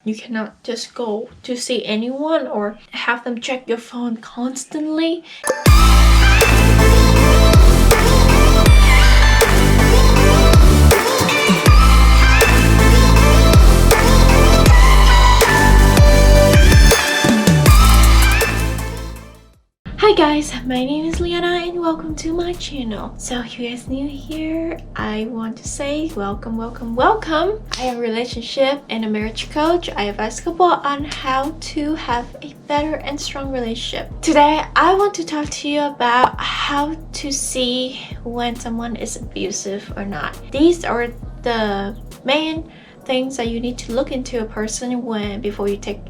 You cannot just go to see anyone or have them check your phone constantly. Hi guys, my name is Liana and welcome to my channel. So if you guys new here, I want to say welcome. I am a relationship and a marriage coach. I advise couples on how to have a better and strong relationship. Today, I want to talk to you about how to see when someone is abusive or not. These are the main things that you need to look into a person before you take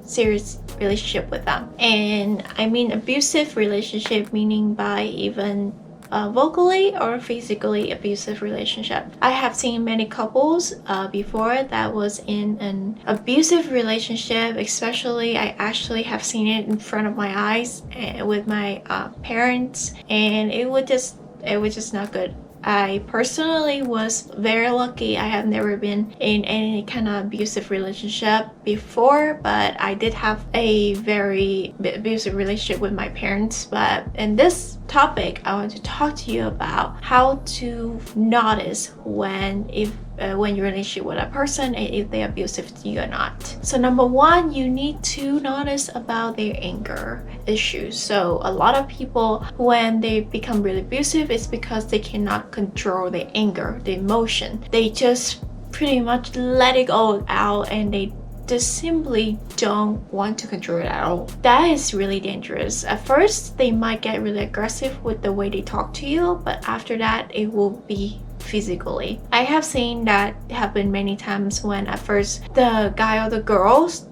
serious relationship with them. And I mean abusive relationship, meaning by even vocally or physically abusive relationship. I have seen many couples before that was in an abusive relationship. Especially I actually have seen it in front of my eyes with my parents, and it was just not good. I personally was very lucky. I have never been in any kind of abusive relationship before, but I did have a very abusive relationship with my parents. But in this topic, I want to talk to you about how to notice when you're in a relationship with a person and if they're abusive to you or not. So number one, you need to notice about their anger issues. So a lot of people, when they become really abusive, it's because they cannot control their anger, the emotion. They just pretty much let it go out and they just simply don't want to control it at all. That is really dangerous. At first, they might get really aggressive with the way they talk to you, but after that, it will be physically. I have seen that happen many times when at first the guy or the girls,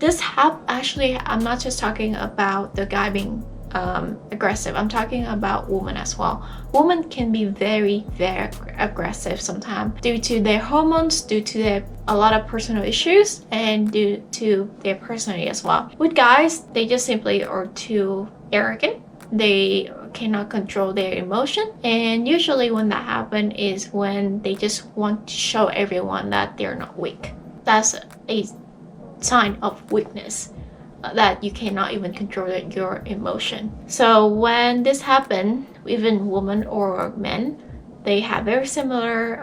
actually, I'm not just talking about the guy being aggressive. I'm talking about women as well. Women can be very aggressive sometimes due to their hormones, due to a lot of personal issues, and due to their personality as well. With guys, they just simply are too arrogant. They cannot control their emotion, and usually when that happens is when they just want to show everyone that they're not weak. That's a sign of weakness, that you cannot even control your emotion. So when this happens, even women or men, they have very similar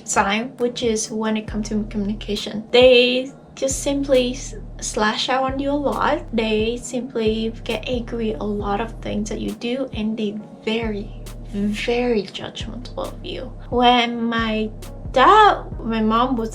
sign, which is when it comes to communication. They just simply slash out on you a lot. They simply get angry a lot of things that you do, and they very judgmental of you. When my mom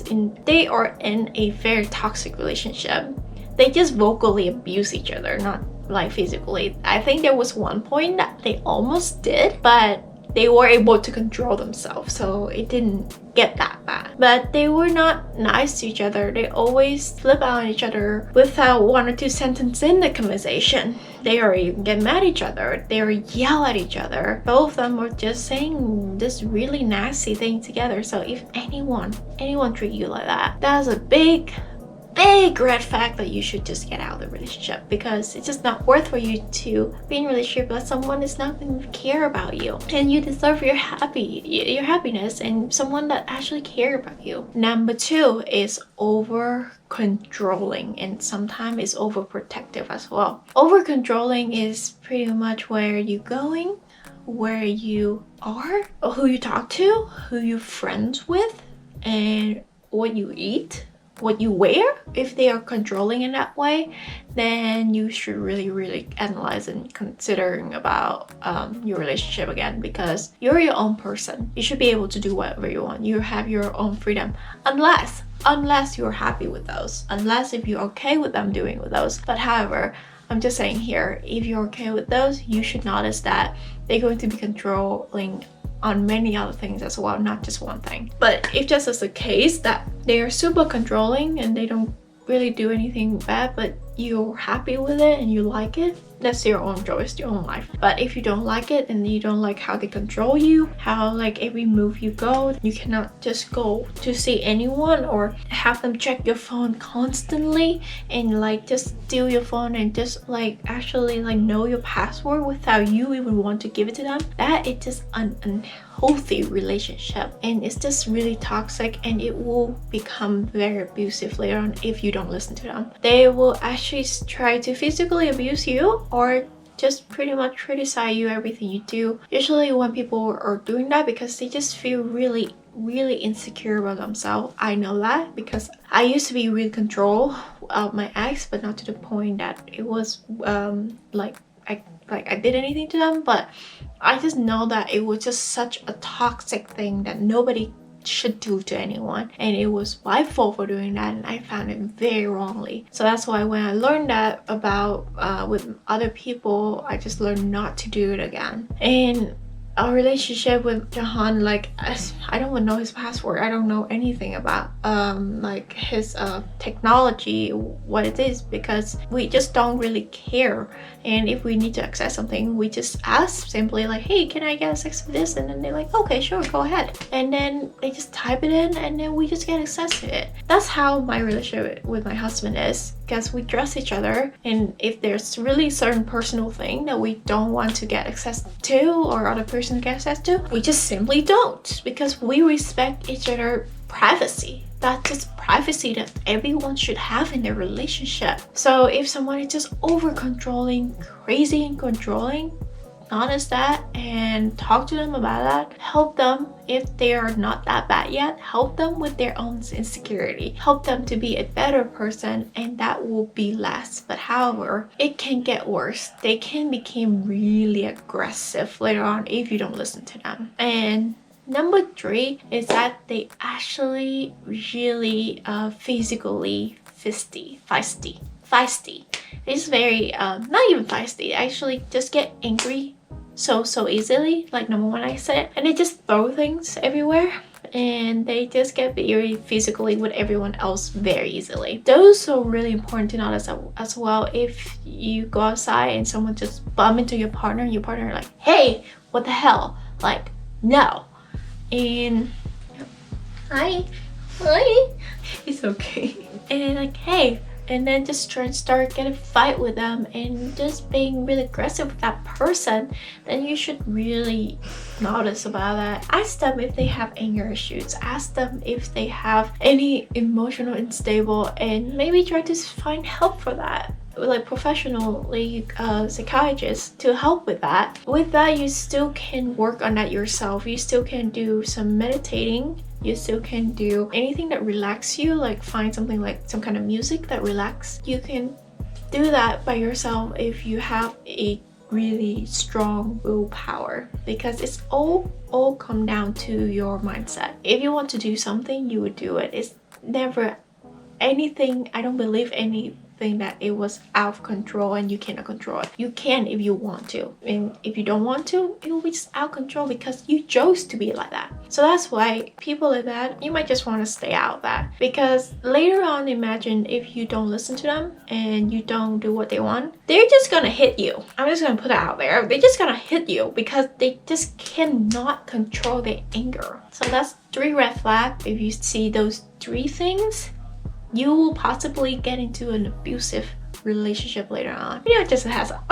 they are in a very toxic relationship. They just vocally abuse each other, not like physically. I think there was one point that they almost did, but they were able to control themselves, so it didn't get that bad. But they were not nice to each other. They always flip out on each other without one or two sentences in the conversation. They already get mad at each other. They already yell at each other. Both of them were just saying this really nasty thing together. So if anyone treat you like that, that's a big red flag that you should just get out of the relationship, because it's just not worth for you to be in a relationship with someone that's not going to care about you, and you deserve your happiness and someone that actually care about you. Number two is over controlling, and sometimes it's overprotective as well. Over controlling is pretty much where you going, where you are, or who you talk to, who you're friends with, and what you eat, what you wear. If they are controlling in that way, then you should really analyze and considering about your relationship again, because you're your own person. You should be able to do whatever you want. You have your own freedom, unless you're happy with those, unless if you're okay with them doing with those. But however, I'm just saying here, if you're okay with those, you should notice that they're going to be controlling on many other things as well, not just one thing. But if just as a case that they are super controlling and they don't really do anything bad, but you're happy with it and you like it, that's your own choice, your own life. But if you don't like it and you don't like how they control you, how like every move you go, you cannot just go to see anyone or have them check your phone constantly and like just steal your phone and just like actually like know your password without you even want to give it to them. That is just unhealthy healthy relationship, and it's just really toxic, and it will become very abusive later on if you don't listen to them. They will actually try to physically abuse you or just pretty much criticize you everything you do. Usually when people are doing that because they just feel really insecure about themselves. I know that because I used to be really control of my ex, but not to the point that it was like I did anything to them, but I just know that it was just such a toxic thing that nobody should do to anyone, and it was my fault for doing that, and I found it very wrongly. So that's why when I learned that about with other people, I just learned not to do it again. And our relationship with Jahan, like I don't even know his password. I don't know anything about like his technology, what it is, because we just don't really care. And if we need to access something, we just ask simply like, hey, can I get access to this? And then they're like, okay, sure, go ahead. And then they just type it in, and then we just get access to it. That's how my relationship with my husband is, because we trust each other, and if there's really certain personal thing that we don't want to get access to or other person get access to, we just simply don't, because we respect each other's privacy. That's just privacy that everyone should have in their relationship. So if someone is just over controlling, crazy and controlling, notice that and talk to them about that. Help them if they are not that bad yet. Help them with their own insecurity. Help them to be a better person, and that will be less. But however, it can get worse. They can become really aggressive later on if you don't listen to them. And number 3 is that they actually really physically feisty. It's very not even feisty. They actually just get angry so easily, like number 1 I said, and they just throw things everywhere, and they just get very physically with everyone else very easily. Those are really important to notice as well. If you go outside and someone just bump into your partner, and your partner like, hey, what the hell, like, no. And hi, it's okay. And then like, hey, and then just try and start getting a fight with them and just being really aggressive with that person, then you should really notice about that. Ask them if they have anger issues. Ask them if they have any emotional unstable, and maybe try to find help for that, like professionally psychiatrists to help with that. With that, you still can work on that yourself. You still can do some meditating. You still can do anything that relaxes you, like find something like some kind of music that relax. You can do that by yourself if you have a really strong willpower, because it's all come down to your mindset. If you want to do something, you would do it. It's never anything, I don't believe anything that it was out of control and you cannot control it. You can if you want to, and if you don't want to, it will be just out of control because you chose to be like that. So that's why people like that, you might just want to stay out of that, because later on, imagine if you don't listen to them and you don't do what they want, they're just gonna hit you. I'm just gonna put it out there. They're just gonna hit you because they just cannot control their anger. So that's 3 red flags. If you see those 3 things, you will possibly get into an abusive relationship later on. You know, just a heads up.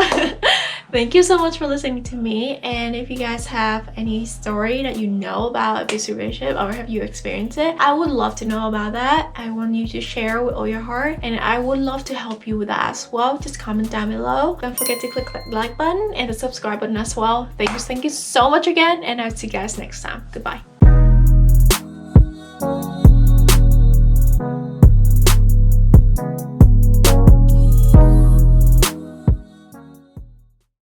Thank you so much for listening to me. And if you guys have any story that you know about abusive relationship, or have you experienced it, I would love to know about that. I want you to share with all your heart, and I would love to help you with that as well. Just comment down below. Don't forget to click that like button and the subscribe button as well. Thank you so much again, and I'll see you guys next time. Goodbye.